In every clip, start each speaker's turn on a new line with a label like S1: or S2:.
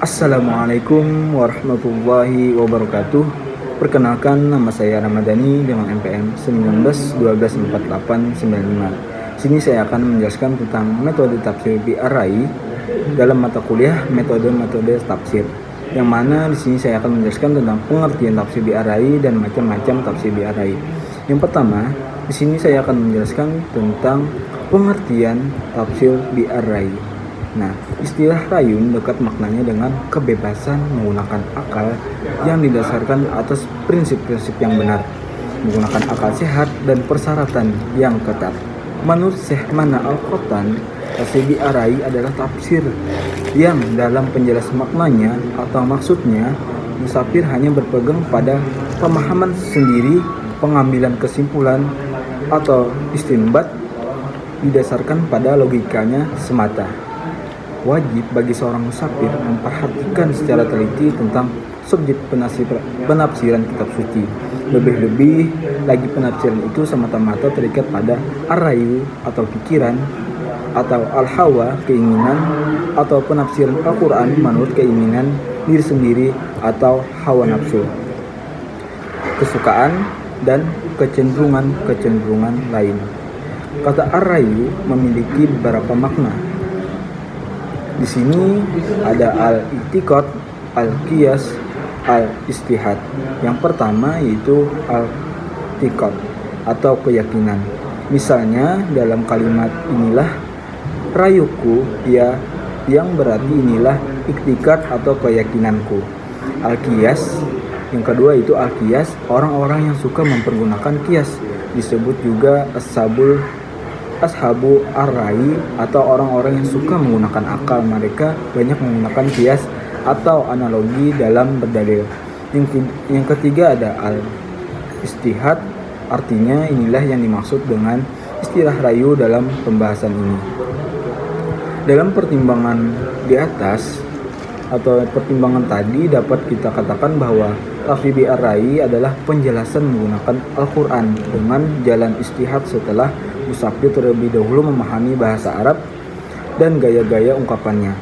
S1: Assalamualaikum warahmatullahi wabarakatuh. Perkenalkan, nama saya Ramadhani dengan NPM 19124895. Sini saya akan menjelaskan tentang metode tafsir bi'ar-ra'i dalam mata kuliah metode-metode tafsir. Yang mana di sini saya akan menjelaskan tentang pengertian tafsir bi'ar-ra'i dan macam-macam tafsir bi'ar-ra'i. Yang pertama, di sini saya akan menjelaskan tentang pengertian tafsir bi'ar-ra'i. Nah, istilah rayun dekat maknanya dengan kebebasan menggunakan akal yang didasarkan atas prinsip-prinsip yang benar, menggunakan akal sehat dan persyaratan yang ketat. Menurut Syekh Mana Al-Qattan, tafsir bi'ar-ra'i adalah tafsir yang dalam penjelas maknanya atau maksudnya, musafir hanya berpegang pada pemahaman sendiri, pengambilan kesimpulan atau istinbat didasarkan pada logikanya semata. Wajib bagi seorang musafir memperhatikan secara teliti tentang subjek penafsiran kitab suci. Lebih-lebih lagi penafsiran itu semata-mata terikat pada ar-rayu atau pikiran, atau al-hawa keinginan, atau penafsiran Al-Quran menurut keinginan diri sendiri atau hawa nafsu, kesukaan, dan kecenderungan lain. Kata ar-rayu memiliki beberapa makna. Di sini ada al-i'tiqad, al-qiyas, al-istihad. Yang pertama yaitu al-i'tiqad atau keyakinan. Misalnya dalam kalimat inilah rayuku, ya, yang berarti inilah iktikad atau keyakinanku. Al-qiyas, yang kedua itu al-qiyas, orang-orang yang suka mempergunakan qiyas, disebut juga ashabu ar-ra'i atau orang-orang yang suka menggunakan akal. Mereka banyak menggunakan qiyas atau analogi dalam berdalil. Yang ketiga ada al-istihad, artinya inilah yang dimaksud dengan istilah rayu dalam pembahasan ini. Dalam pertimbangan di atas atau pertimbangan tadi dapat kita katakan bahwa tafsir bi'ar-ra'i adalah penjelasan menggunakan Al-Quran dengan jalan istihad setelah musafir terlebih dahulu memahami bahasa Arab dan gaya-gaya ungkapannya,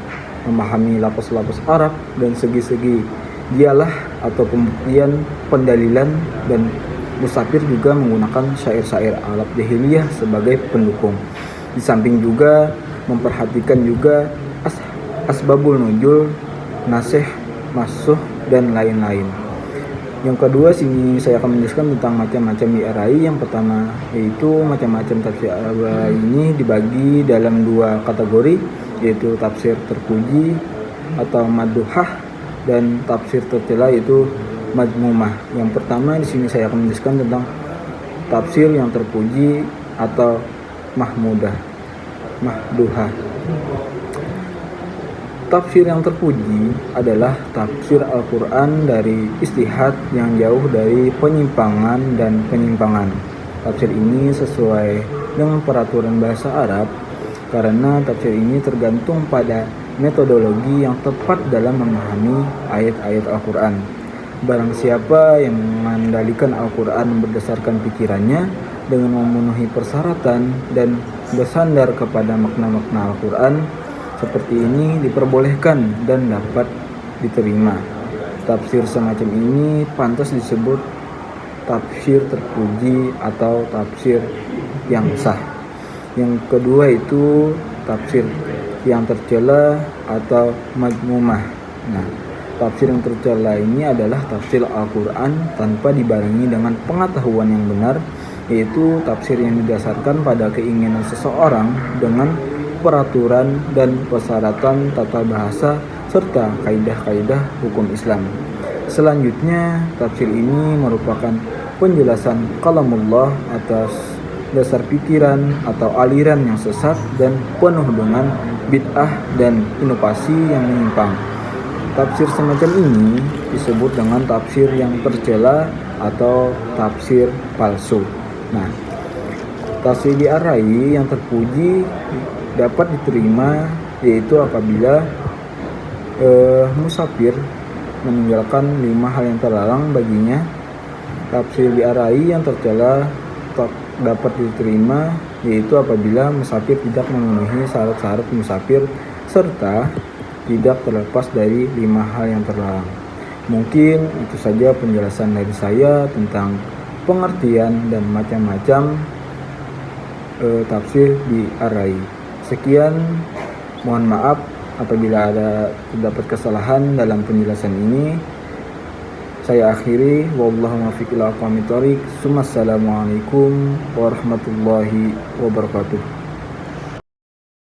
S1: memahami lapas-lapas Arab dan segi-segi dialah atau pembuktian pendalilan, dan musafir juga menggunakan syair-syair Arab jahiliyah sebagai pendukung. Di samping juga memperhatikan juga asbabul nuzul, nasih, masuh, dan lain-lain. Yang kedua, sini saya akan menjelaskan tentang macam-macam bi'ar-ra'i. Yang pertama yaitu macam-macam tafsir bi'ar-ra'i ini dibagi dalam dua kategori, yaitu tafsir terpuji atau madhuhah dan tafsir tercela yaitu madmumah. Yang pertama di sini saya akan menjelaskan tentang tafsir yang terpuji atau mahduhah. Tafsir yang terpuji adalah tafsir Al-Quran dari istihad yang jauh dari penyimpangan dan penyimpangan. Tafsir ini sesuai dengan peraturan bahasa Arab karena tafsir ini tergantung pada metodologi yang tepat dalam memahami ayat-ayat Al-Quran. Barang siapa yang mengandalkan Al-Quran berdasarkan pikirannya dengan memenuhi persyaratan dan bersandar kepada makna-makna Al-Quran, seperti ini diperbolehkan dan dapat diterima. Tafsir semacam ini pantas disebut tafsir terpuji atau tafsir yang sah. Yang kedua itu tafsir yang tercela atau madmumah. Nah, tafsir yang tercela ini adalah tafsir Al-Quran tanpa dibarengi dengan pengetahuan yang benar, yaitu tafsir yang didasarkan pada keinginan seseorang dengan peraturan dan persyaratan tata bahasa serta kaidah-kaidah hukum Islam. Selanjutnya, tafsir ini merupakan penjelasan kalamullah atas dasar pikiran atau aliran yang sesat dan penuh dengan bid'ah dan inovasi yang menyimpang. Tafsir semacam ini disebut dengan tafsir yang tercela atau tafsir palsu. Nah, tafsir bi'ar-ra'i yang terpuji dapat diterima yaitu apabila musafir meninggalkan 5 hal yang terlarang baginya. Tafsir bi'ar-ra'i yang tercela dapat diterima yaitu apabila musafir tidak memenuhi syarat-syarat musafir serta tidak terlepas dari 5 hal yang terlarang. Mungkin itu saja penjelasan dari saya tentang pengertian dan macam-macam tafsir bi ar-rai. Sekian, mohon maaf apabila ada terdapat kesalahan dalam penjelasan ini. Saya akhiri, wallahu muwaffiq ila aqwamit thoriq. Assalamualaikum warahmatullahi wabarakatuh.